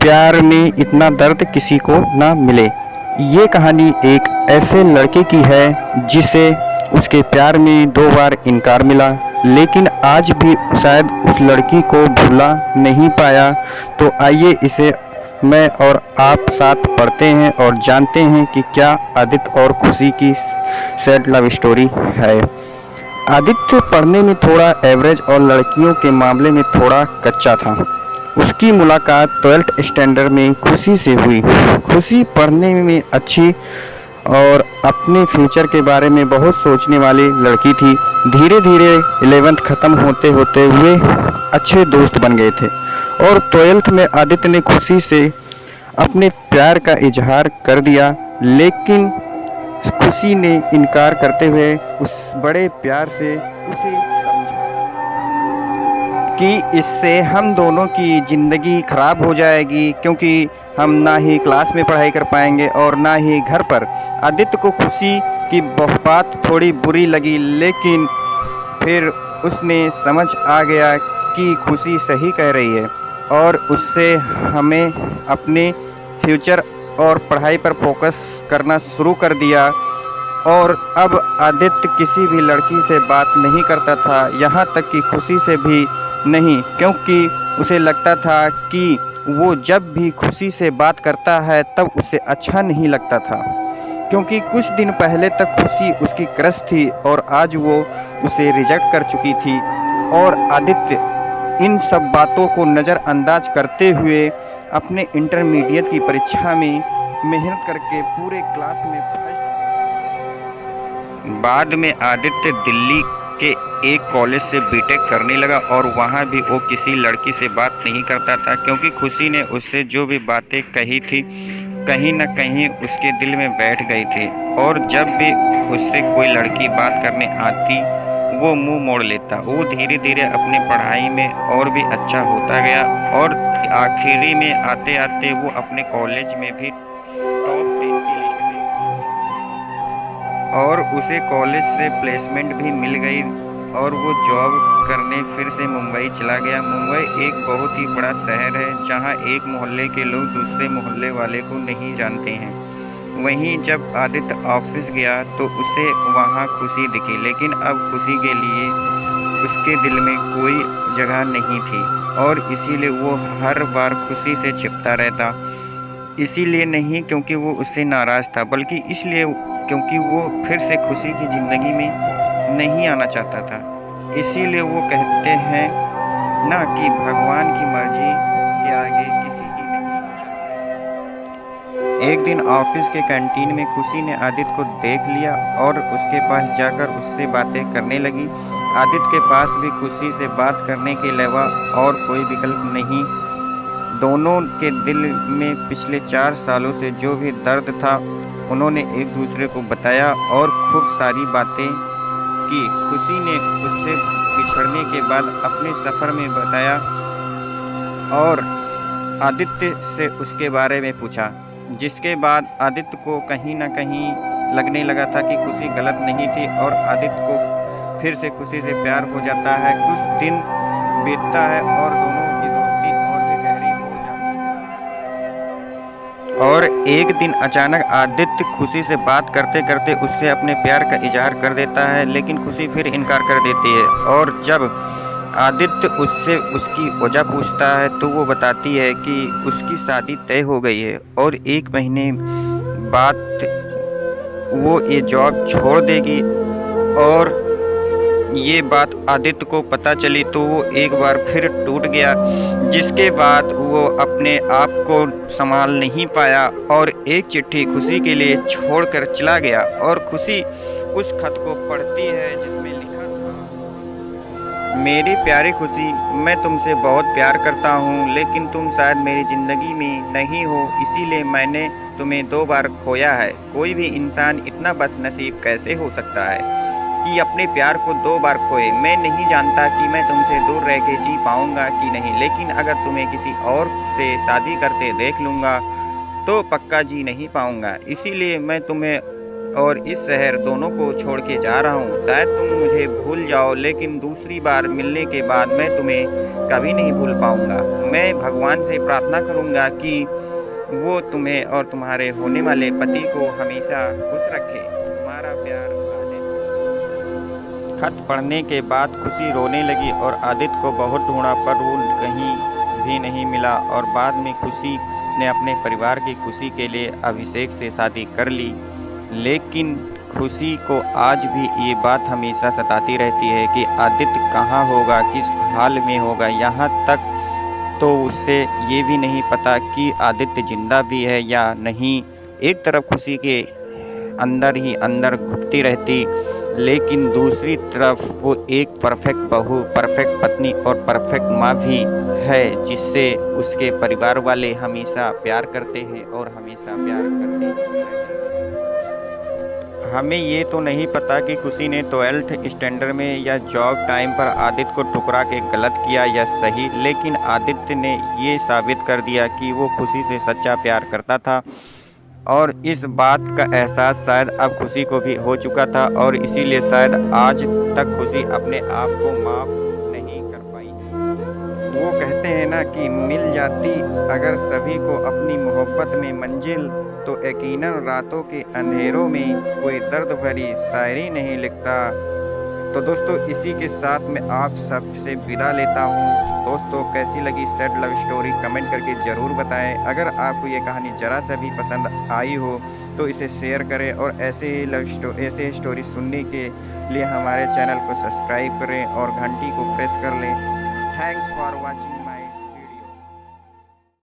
प्यार में इतना दर्द किसी को ना मिले। ये कहानी एक ऐसे लड़के की है जिसे उसके प्यार में 2 बार इनकार मिला, लेकिन आज भी शायद उस लड़की को भुला नहीं पाया। तो आइए इसे मैं और आप साथ पढ़ते हैं और जानते हैं कि क्या आदित्य और खुशी की सैड लव स्टोरी है। आदित्य पढ़ने में थोड़ा एवरेज और लड़कियों के मामले में थोड़ा कच्चा था। उसकी मुलाकात 12th स्टैंडर्ड में खुशी से हुई। खुशी पढ़ने में अच्छी और अपने फ्यूचर के बारे में बहुत सोचने वाली लड़की थी। धीरे धीरे 11th खत्म होते होते हुए अच्छे दोस्त बन गए थे और 12th में आदित्य ने खुशी से अपने प्यार का इजहार कर दिया, लेकिन खुशी ने इनकार करते हुए उस बड़े प्यार से उसे समझा कि इससे हम दोनों की ज़िंदगी खराब हो जाएगी, क्योंकि हम ना ही क्लास में पढ़ाई कर पाएंगे और ना ही घर पर। आदित्य को खुशी की बात थोड़ी बुरी लगी, लेकिन फिर उसने समझ आ गया कि खुशी सही कह रही है और उससे हमें अपने फ्यूचर और पढ़ाई पर फोकस करना शुरू कर दिया। और अब आदित्य किसी भी लड़की से बात नहीं करता था, यहाँ तक कि खुशी से भी नहीं, क्योंकि उसे लगता था कि वो जब भी खुशी से बात करता है तब उसे अच्छा नहीं लगता था, क्योंकि कुछ दिन पहले तक खुशी उसकी क्रश थी और आज वो उसे रिजेक्ट कर चुकी थी। और आदित्य इन सब बातों को नज़रअंदाज करते हुए अपने इंटरमीडिएट की परीक्षा में मेहनत करके पूरे क्लास में फर्स्ट। बाद में आदित्य दिल्ली के एक कॉलेज से बीटेक करने लगा और वहाँ भी वो किसी लड़की से बात नहीं करता था, क्योंकि खुशी ने उससे जो भी बातें कही थी कहीं न कहीं उसके दिल में बैठ गई थी। और जब भी उससे कोई लड़की बात करने आती वो मुंह मोड़ लेता। वो धीरे धीरे अपनी पढ़ाई में और भी अच्छा होता गया और आखिरी में आते आते वो अपने कॉलेज में भी टॉप 10 की लिस्ट में, और उसे कॉलेज से प्लेसमेंट भी मिल गई और वो जॉब करने फिर से मुंबई चला गया। मुंबई एक बहुत ही बड़ा शहर है जहाँ एक मोहल्ले के लोग दूसरे मोहल्ले वाले को नहीं जानते हैं। वहीं जब आदित्य ऑफिस गया तो उसे वहाँ खुशी दिखी, लेकिन अब खुशी के लिए उसके दिल में कोई जगह नहीं थी और इसीलिए वो हर बार खुशी से छिपता रहता। इसीलिए नहीं क्योंकि वो उससे नाराज़ था, बल्कि इसलिए क्योंकि वो फिर से खुशी की ज़िंदगी में नहीं आना चाहता था। इसीलिए वो कहते हैं ना कि भगवान की मर्जी के आगे किसी की नहीं चलती। एक दिन ऑफिस के कैंटीन में खुशी ने आदित्य को देख लिया और उसके पास जाकर उससे बातें करने लगी। आदित्य के पास भी खुशी से बात करने के अलावा और कोई विकल्प नहीं। दोनों के दिल में पिछले 4 सालों से जो भी दर्द था उन्होंने एक दूसरे को बताया और खूब सारी बातें की। खुशी ने उससे बिछड़ने के बाद अपने सफ़र में बताया और आदित्य से उसके बारे में पूछा, जिसके बाद आदित्य को कहीं ना कहीं लगने लगा था कि खुशी गलत नहीं थी और आदित्य को फिर से खुशी से प्यार हो जाता है। कुछ दिन बीतता है और दोनों की दोस्ती और भी गहरी हो जाती है। और एक दिन अचानक आदित्य खुशी से बात करते करते उससे अपने प्यार का इजहार कर देता है, लेकिन खुशी फिर इनकार कर देती है। और जब आदित्य उससे उसकी वजह पूछता है तो वो बताती है कि उसकी शादी तय हो गई है और 1 महीने बाद वो ये जॉब छोड़ देगी। और ये बात आदित्य को पता चली तो वो एक बार फिर टूट गया, जिसके बाद वो अपने आप को संभाल नहीं पाया और एक चिट्ठी खुशी के लिए छोड़कर चला गया। और खुशी उस खत को पढ़ती है जिसमें लिखा था, मेरी प्यारी खुशी, मैं तुमसे बहुत प्यार करता हूँ, लेकिन तुम शायद मेरी ज़िंदगी में नहीं हो, इसीलिए मैंने तुम्हें 2 बार खोया है। कोई भी इंसान इतना बदनसीब कैसे हो सकता है कि अपने प्यार को 2 बार खोए। मैं नहीं जानता कि मैं तुमसे दूर रह के जी पाऊँगा कि नहीं, लेकिन अगर तुम्हें किसी और से शादी करते देख लूँगा तो पक्का जी नहीं पाऊँगा। इसीलिए मैं तुम्हें और इस शहर दोनों को छोड़ के जा रहा हूँ। शायद तुम मुझे भूल जाओ, लेकिन दूसरी बार मिलने के बाद मैं तुम्हें कभी नहीं भूल पाऊंगा। मैं भगवान से प्रार्थना करूंगा कि वो तुम्हें और तुम्हारे होने वाले पति को हमेशा खुश रखे। तुम्हारा प्यार आदित्य। खत पढ़ने के बाद खुशी रोने लगी और आदित्य को बहुत ढूंढा पर वो कहीं भी नहीं मिला। और बाद में खुशी ने अपने परिवार की खुशी के लिए अभिषेक से शादी कर ली। लेकिन खुशी को आज भी ये बात हमेशा सताती रहती है कि आदित्य कहाँ होगा, किस हाल में होगा। यहाँ तक तो उससे ये भी नहीं पता कि आदित्य जिंदा भी है या नहीं। एक तरफ खुशी के अंदर ही अंदर घुटती रहती, लेकिन दूसरी तरफ वो एक परफेक्ट बहू, परफेक्ट पत्नी और परफेक्ट माँ भी है, जिससे उसके परिवार वाले हमेशा प्यार करते हैं और हमेशा प्यार करते हैं। हमें ये तो नहीं पता कि खुशी ने 12th स्टैंडर्ड में या जॉब टाइम पर आदित्य को ठुकरा के गलत किया या सही, लेकिन आदित्य ने ये साबित कर दिया कि वो खुशी से सच्चा प्यार करता था। और इस बात का एहसास शायद अब खुशी को भी हो चुका था, और इसीलिए शायद आज तक खुशी अपने आप को माफ नहीं कर पाई। वो कहते हैं ना कि मिल जाती अगर सभी को अपनी मोहब्बत में मंजिल, तो यकीनन रातों के अंधेरों में कोई दर्द भरी शायरी नहीं लिखता। तो दोस्तों, इसी के साथ मैं आप सबसे विदा लेता हूँ। दोस्तों, कैसी लगी सैड लव स्टोरी कमेंट करके ज़रूर बताएं। अगर आपको ये कहानी ज़रा सा भी पसंद आई हो तो इसे शेयर करें, और ऐसे स्टोरी सुनने के लिए हमारे चैनल को सब्सक्राइब करें और घंटी को प्रेस कर लें। Thanks for watching.